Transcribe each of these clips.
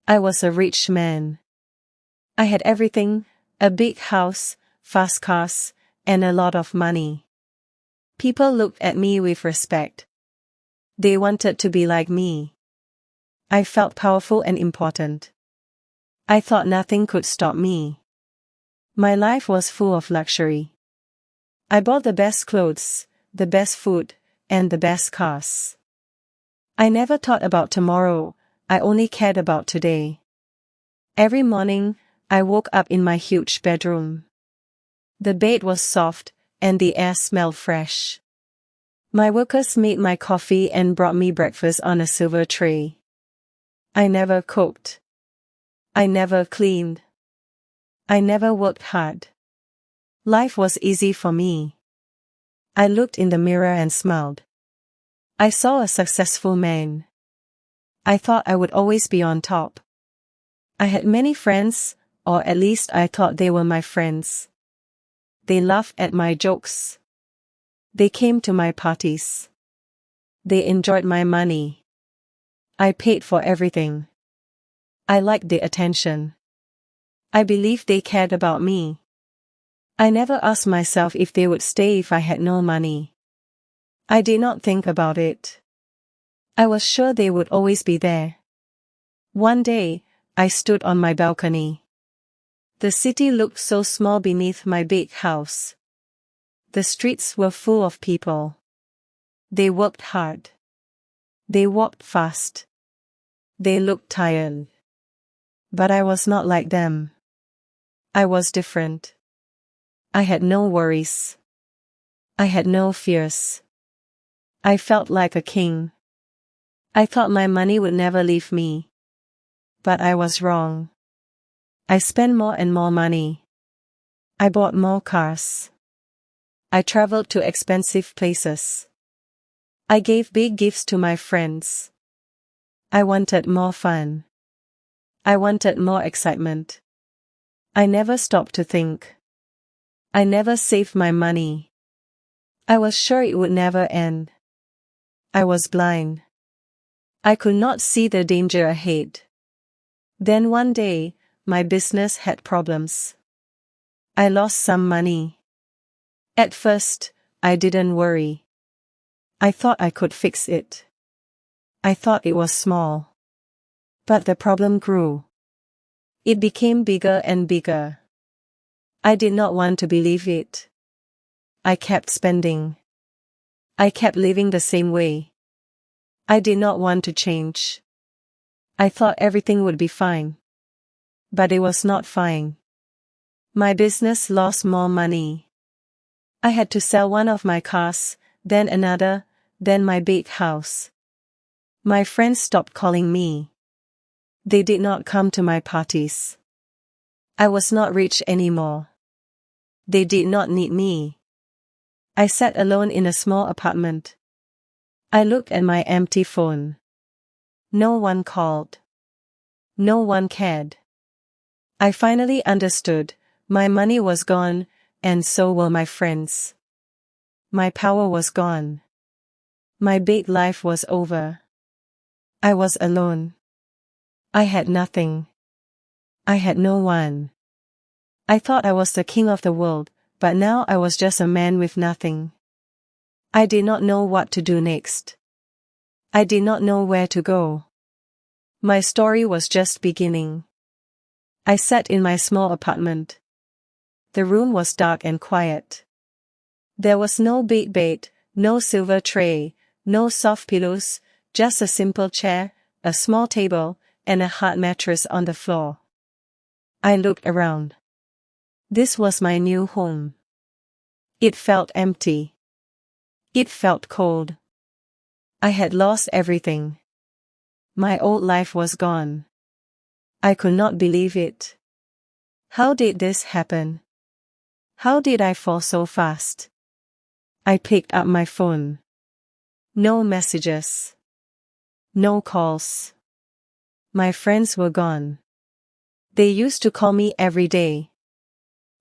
I was a rich man. I had everything, a big house, fast cars, and a lot of money. People looked at me with respect. They wanted to be like me. I felt powerful and important. I thought nothing could stop me. My life was full of luxury. I bought the best clothes, the best food, and the best cars. I never thought about tomorrow, I only cared about today. Every morning, I woke up in my huge bedroom. The bed was soft, and the air smelled fresh. My workers made my coffee and brought me breakfast on a silver tray. I never cooked. I never cleaned. I never worked hard. Life was easy for me. I looked in the mirror and smiled. I saw a successful man. I thought I would always be on top. I had many friends, or at least I thought they were my friends. They laughed at my jokes. They came to my parties. They enjoyed my money. I paid for everything. I liked the attention. I believed they cared about me. I never asked myself if they would stay if I had no money. I did not think about it. I was sure they would always be there. One day, I stood on my balcony. The city looked so small beneath my big house. The streets were full of people. They worked hard. They walked fast. They looked tired. But I was not like them. I was different. I had no worries. I had no fears. I felt like a king. I thought my money would never leave me. But I was wrong. I spent more and more money. I bought more cars. I traveled to expensive places. I gave big gifts to my friends. I wanted more fun. I wanted more excitement. I never stopped to think. I never saved my money. I was sure it would never end. I was blind. I could not see the danger ahead. Then one day, my business had problems. I lost some money. At first, I didn't worry. I thought I could fix it. I thought it was small. But the problem grew. It became bigger and bigger. I did not want to believe it. I kept spending. I kept living the same way. I did not want to change. I thought everything would be fine. But it was not fine. My business lost more money. I had to sell one of my cars, then another, then my big house. My friends stopped calling me. They did not come to my parties. I was not rich anymore. They did not need me. I sat alone in a small apartment. I looked at my empty phone. No one called. No one cared. I finally understood, my money was gone, and so were my friends. My power was gone. My big life was over. I was alone. I had nothing. I had no one. I thought I was the king of the world, but now I was just a man with nothing. I did not know what to do next. I did not know where to go. My story was just beginning. I sat in my small apartment. The room was dark and quiet. There was no big bed, no silver tray, no soft pillows, just a simple chair, a small table, and a hard mattress on the floor. I looked around. This was my new home. It felt empty. It felt cold. I had lost everything. My old life was gone. I could not believe it. How did this happen? How did I fall so fast? I picked up my phone. No messages. No calls. My friends were gone. They used to call me every day.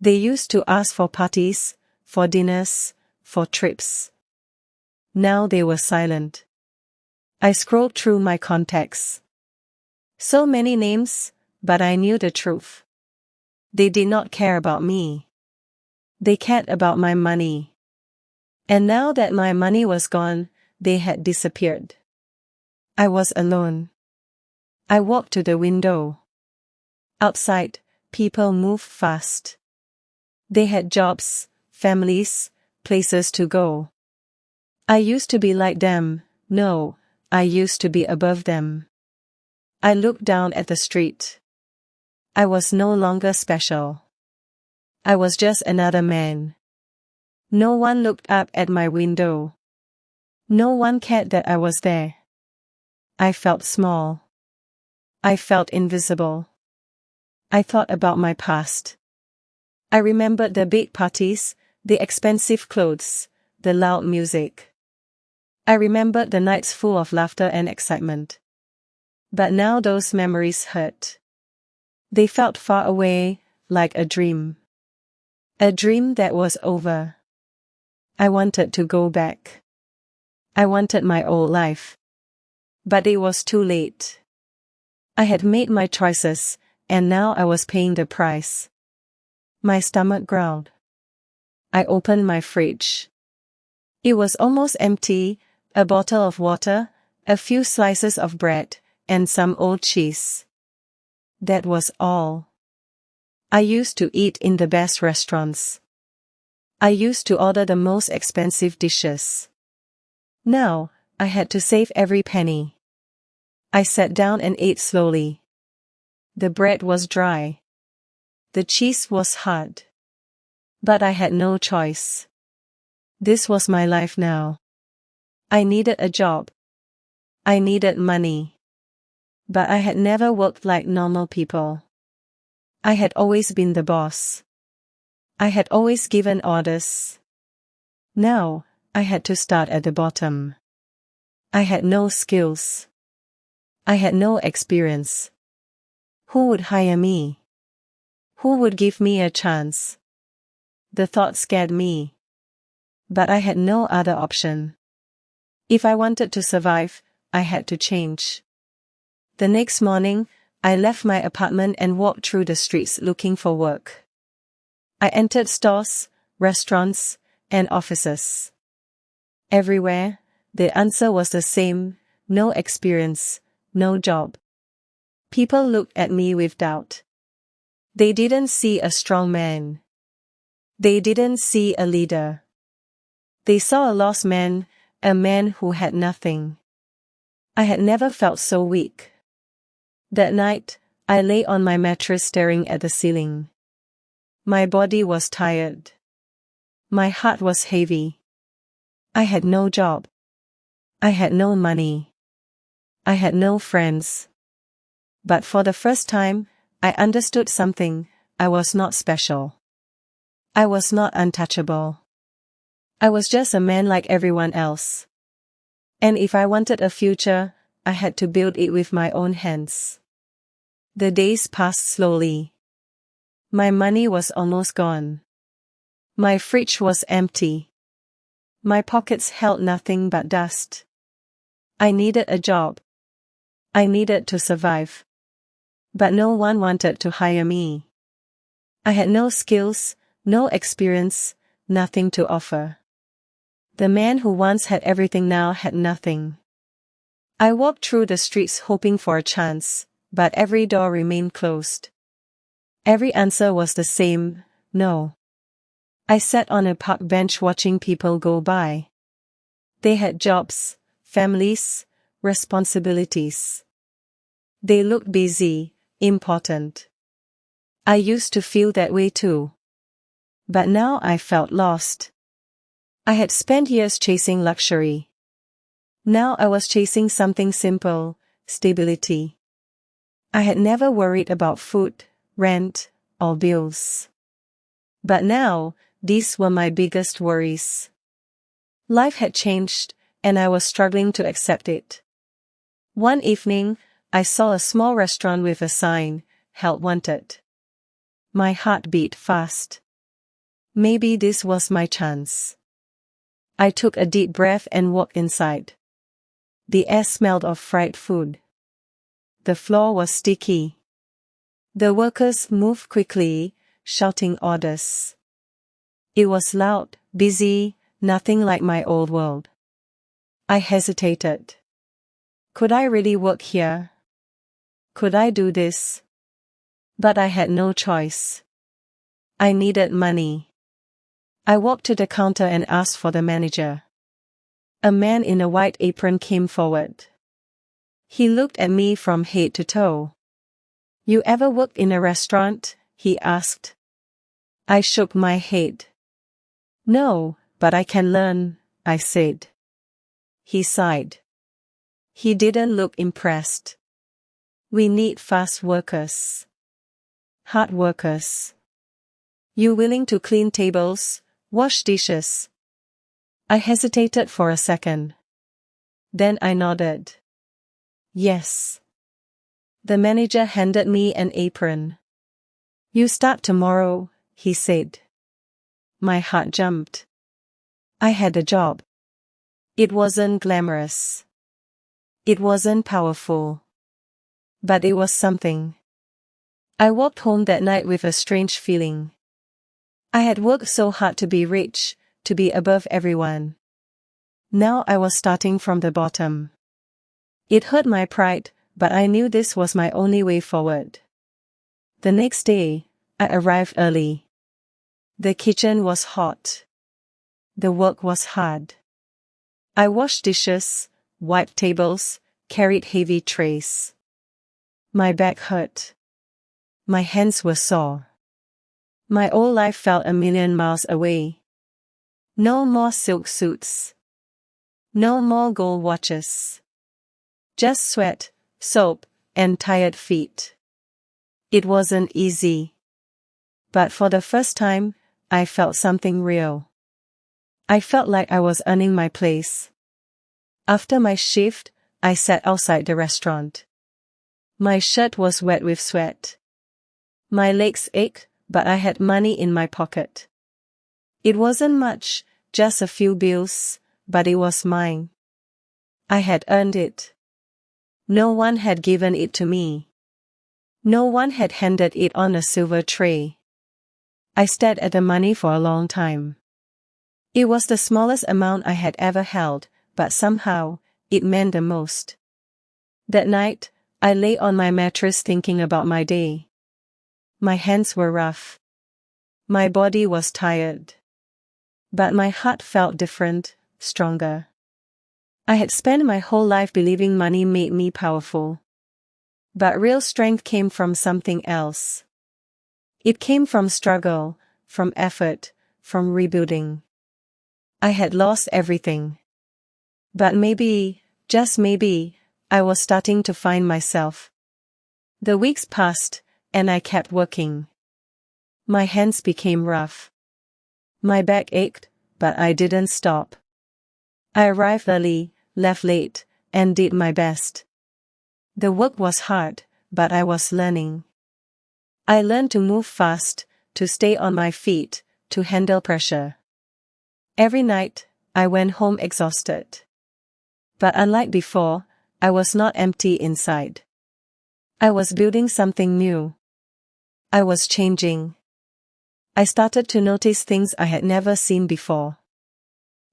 They used to ask for parties, for dinners, for trips. Now they were silent. I scrolled through my contacts. So many names, but I knew the truth. They did not care about me. They cared about my money. And now that my money was gone, they had disappeared. I was alone. I walked to the window. Outside, people moved fast. They had jobs, families, places to go. I used to be like them. No, I used to be above them. I looked down at the street. I was no longer special. I was just another man. No one looked up at my window. No one cared that I was there. I felt small. I felt invisible. I thought about my past. I remembered the big parties, the expensive clothes, the loud music. I remembered the nights full of laughter and excitement. But now those memories hurt. They felt far away, like a dream. A dream that was over. I wanted to go back. I wanted my old life. But it was too late. I had made my choices, and now I was paying the price. My stomach growled. I opened my fridge. It was almost empty, a bottle of water, a few slices of bread, and some old cheese. That was all. I used to eat in the best restaurants. I used to order the most expensive dishes. Now, I had to save every penny. I sat down and ate slowly. The bread was dry. The cheese was hard. But I had no choice. This was my life now. I needed a job. I needed money. But I had never worked like normal people. I had always been the boss. I had always given orders. Now, I had to start at the bottom. I had no skills. I had no experience. Who would hire me? Who would give me a chance? The thought scared me. But I had no other option. If I wanted to survive, I had to change. The next morning, I left my apartment and walked through the streets looking for work. I entered stores, restaurants, and offices. Everywhere, the answer was the same: no experience, no job. People looked at me with doubt. They didn't see a strong man. They didn't see a leader. They saw a lost man, a man who had nothing. I had never felt so weak. That night, I lay on my mattress staring at the ceiling. My body was tired. My heart was heavy. I had no job. I had no money. I had no friends. But for the first time, I understood something: I was not special. I was not untouchable. I was just a man like everyone else. And if I wanted a future, I had to build it with my own hands. The days passed slowly. My money was almost gone. My fridge was empty. My pockets held nothing but dust. I needed a job. I needed to survive. But no one wanted to hire me. I had no skills, no experience, nothing to offer. The man who once had everything now had nothing. I walked through the streets hoping for a chance, but every door remained closed. Every answer was the same: no. I sat on a park bench watching people go by. They had jobs, families, responsibilities. They looked busy, important. I used to feel that way too. But now I felt lost. I had spent years chasing luxury. Now I was chasing something simple: stability. I had never worried about food, rent, or bills. But now, these were my biggest worries. Life had changed, and I was struggling to accept it. One evening, I saw a small restaurant with a sign: "Help Wanted." My heart beat fast. Maybe this was my chance. I took a deep breath and walked inside. The air smelled of fried food. The floor was sticky. The workers moved quickly, shouting orders. It was loud, busy, nothing like my old world. I hesitated. Could I really work here? Could I do this? But I had no choice. I needed money. I walked to the counter and asked for the manager. A man in a white apron came forward. He looked at me from head to toe. You ever worked in a restaurant? He asked. I shook my head. No, but I can learn, I said. He sighed. He didn't look impressed. We need fast workers. Hard workers. You willing to clean tables, wash dishes? I hesitated for a second. Then I nodded. Yes. The manager handed me an apron. You start tomorrow, he said. My heart jumped. I had a job. It wasn't glamorous. It wasn't powerful. But it was something. I walked home that night with a strange feeling. I had worked so hard to be rich, to be above everyone. Now I was starting from the bottom. It hurt my pride, but I knew this was my only way forward. The next day, I arrived early. The kitchen was hot. The work was hard. I washed dishes, wiped tables, carried heavy trays. My back hurt. My hands were sore. My old life felt a million miles away. No more silk suits. No more gold watches. Just sweat, soap, and tired feet. It wasn't easy. But for the first time, I felt something real. I felt like I was earning my place. After my shift, I sat outside the restaurant. My shirt was wet with sweat. My legs ached, but I had money in my pocket. It wasn't much, just a few bills, but it was mine. I had earned it. No one had given it to me. No one had handed it on a silver tray. I stared at the money for a long time. It was the smallest amount I had ever held, but somehow, it meant the most. That night, I lay on my mattress thinking about my day. My hands were rough. My body was tired. But my heart felt different, stronger. I had spent my whole life believing money made me powerful. But real strength came from something else. It came from struggle, from effort, from rebuilding. I had lost everything. But maybe, just maybe, I was starting to find myself. The weeks passed, and I kept working. My hands became rough. My back ached, but I didn't stop. I arrived early, left late, and did my best. The work was hard, but I was learning. I learned to move fast, to stay on my feet, to handle pressure. Every night, I went home exhausted. But unlike before, I was not empty inside. I was building something new. I was changing. I started to notice things I had never seen before.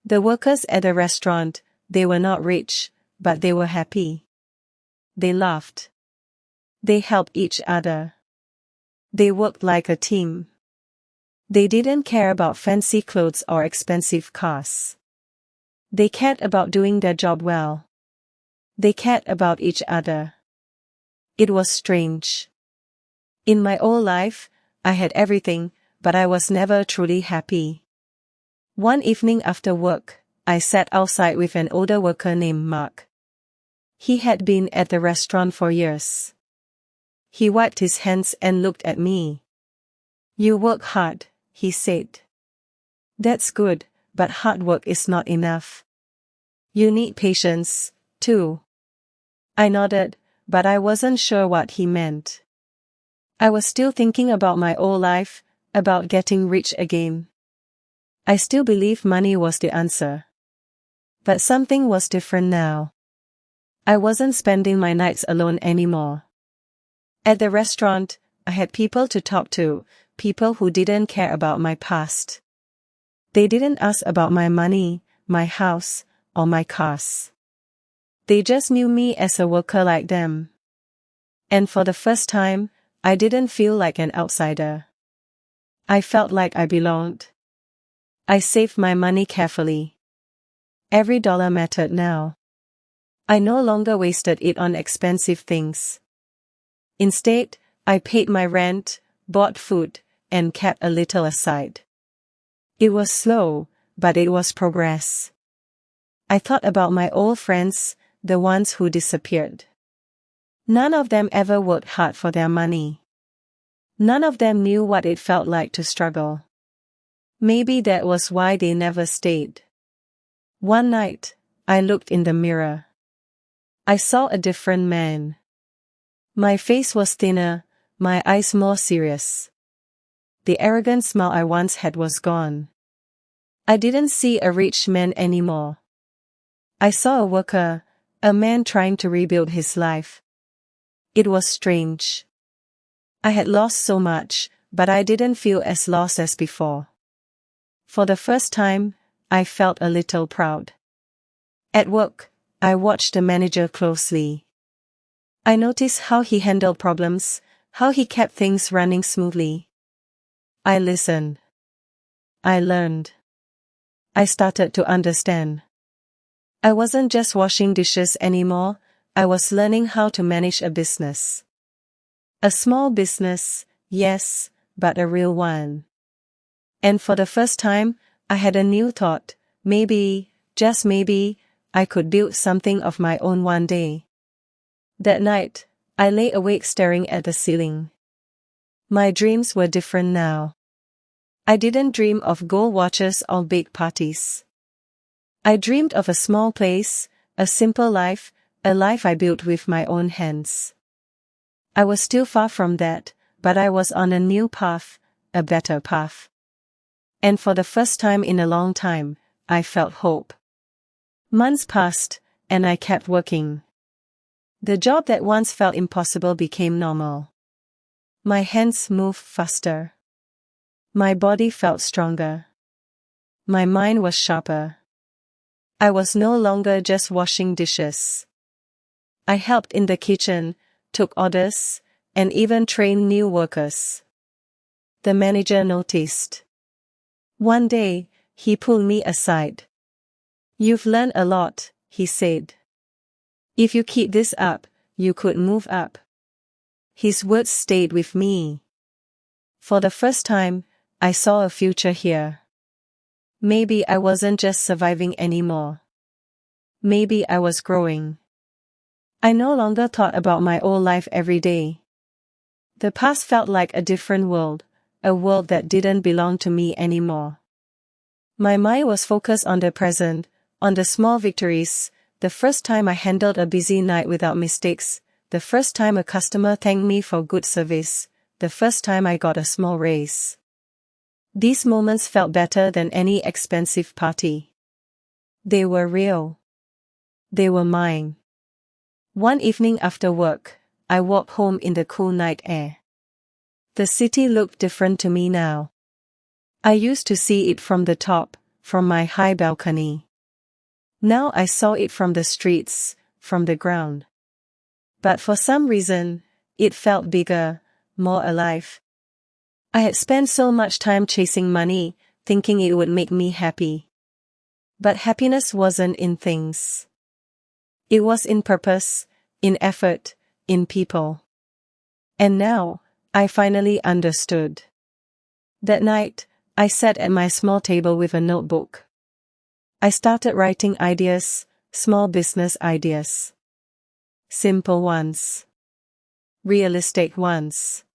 The workers at the restaurant, they were not rich, but they were happy. They laughed. They helped each other. They worked like a team. They didn't care about fancy clothes or expensive cars. They cared about doing their job well. They cared about each other. It was strange. In my old life, I had everything, but I was never truly happy. One evening after work, I sat outside with an older worker named Mark. He had been at the restaurant for years. He wiped his hands and looked at me. You work hard, he said. That's good, but hard work is not enough. You need patience, too. I nodded, but I wasn't sure what he meant. I was still thinking about my old life, about getting rich again. I still believed money was the answer. But something was different now. I wasn't spending my nights alone anymore. At the restaurant, I had people to talk to, people who didn't care about my past. They didn't ask about my money, my house, or my cars. They just knew me as a worker like them. And for the first time, I didn't feel like an outsider. I felt like I belonged. I saved my money carefully. Every dollar mattered now. I no longer wasted it on expensive things. Instead, I paid my rent, bought food, and kept a little aside. It was slow, but it was progress. I thought about my old friends, the ones who disappeared. None of them ever worked hard for their money. None of them knew what it felt like to struggle. Maybe that was why they never stayed. One night, I looked in the mirror. I saw a different man. My face was thinner, my eyes more serious. The arrogant smile I once had was gone. I didn't see a rich man anymore. I saw a worker, a man trying to rebuild his life. It was strange. I had lost so much, but I didn't feel as lost as before. For the first time, I felt a little proud. At work, I watched the manager closely. I noticed how he handled problems, how he kept things running smoothly. I listened. I learned. I started to understand. I wasn't just washing dishes anymore, I was learning how to manage a business. A small business, yes, but a real one. And for the first time, I had a new thought, maybe, just maybe, I could build something of my own one day. That night, I lay awake staring at the ceiling. My dreams were different now. I didn't dream of gold watches or big parties. I dreamed of a small place, a simple life, a life I built with my own hands. I was still far from that, but I was on a new path, a better path. And for the first time in a long time, I felt hope. Months passed, and I kept working. The job that once felt impossible became normal. My hands moved faster. My body felt stronger. My mind was sharper. I was no longer just washing dishes. I helped in the kitchen, took orders, and even trained new workers. The manager noticed. One day, he pulled me aside. "You've learned a lot," he said. "If you keep this up, you could move up." His words stayed with me. For the first time, I saw a future here. Maybe I wasn't just surviving anymore. Maybe I was growing. I no longer thought about my old life every day. The past felt like a different world, a world that didn't belong to me anymore. My mind was focused on the present, on the small victories, the first time I handled a busy night without mistakes, the first time a customer thanked me for good service, the first time I got a small raise. These moments felt better than any expensive party. They were real. They were mine. One evening after work, I walked home in the cool night air. The city looked different to me now. I used to see it from the top, from my high balcony. Now I saw it from the streets, from the ground. But for some reason, it felt bigger, more alive. I had spent so much time chasing money, thinking it would make me happy. But happiness wasn't in things. It was in purpose, in effort, in people. And now, I finally understood. That night, I sat at my small table with a notebook. I started writing ideas, small business ideas. Simple ones. Realistic ones.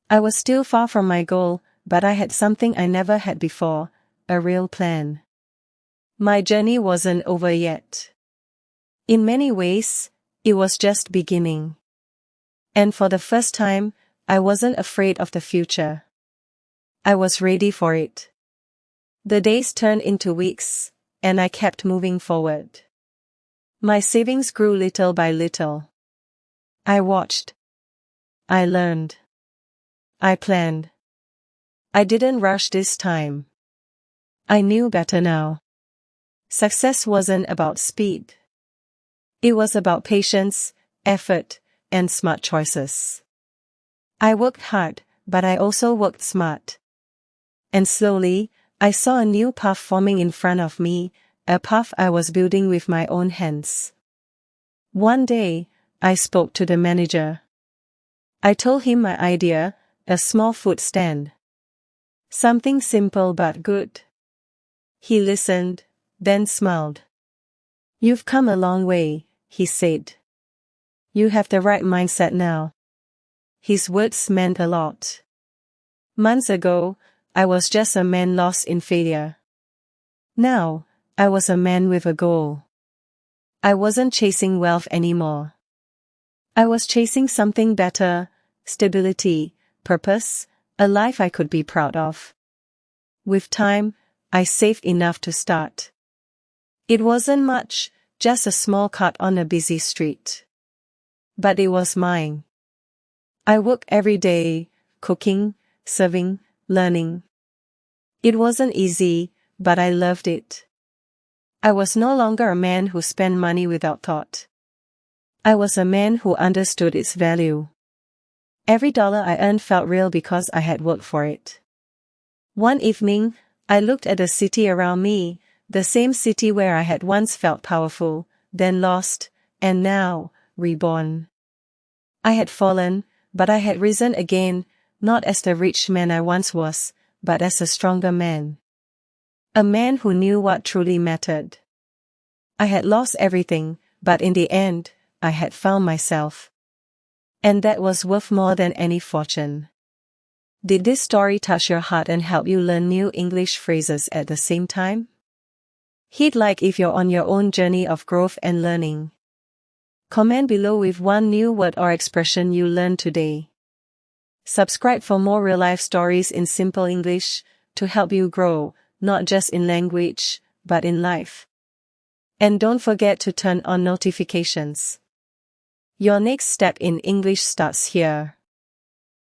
I was still far from my goal, but I had something I never had before, a real plan. My journey wasn't over yet. In many ways, it was just beginning. And for the first time, I wasn't afraid of the future. I was ready for it. The days turned into weeks, and I kept moving forward. My savings grew little by little. I watched. I learned. I planned. I didn't rush this time. I knew better now. Success wasn't about speed. It was about patience, effort, and smart choices. I worked hard, but I also worked smart. And slowly, I saw a new path forming in front of me, a path I was building with my own hands. One day, I spoke to the manager. I told him my idea, a small food stand. Something simple but good. He listened, then smiled. "You've come a long way," he said. "You have the right mindset now." His words meant a lot. Months ago, I was just a man lost in failure. Now, I was a man with a goal. I wasn't chasing wealth anymore. I was chasing something better, stability, purpose, a life I could be proud of. With time, I saved enough to start. It wasn't much, just a small cut on a busy street. But it was mine. I worked every day, cooking, serving, learning. It wasn't easy, but I loved it. I was no longer a man who spent money without thought. I was a man who understood its value. Every dollar I earned felt real because I had worked for it. One evening, I looked at the city around me, the same city where I had once felt powerful, then lost, and now, reborn. I had fallen, but I had risen again, not as the rich man I once was, but as a stronger man. A man who knew what truly mattered. I had lost everything, but in the end, I had found myself. And that was worth more than any fortune. Did this story touch your heart and help you learn new English phrases at the same time? Hit like if you're on your own journey of growth and learning. Comment below with one new word or expression you learned today. Subscribe for more real-life stories in simple English to help you grow, not just in language, but in life. And don't forget to turn on notifications. Your next step in English starts here.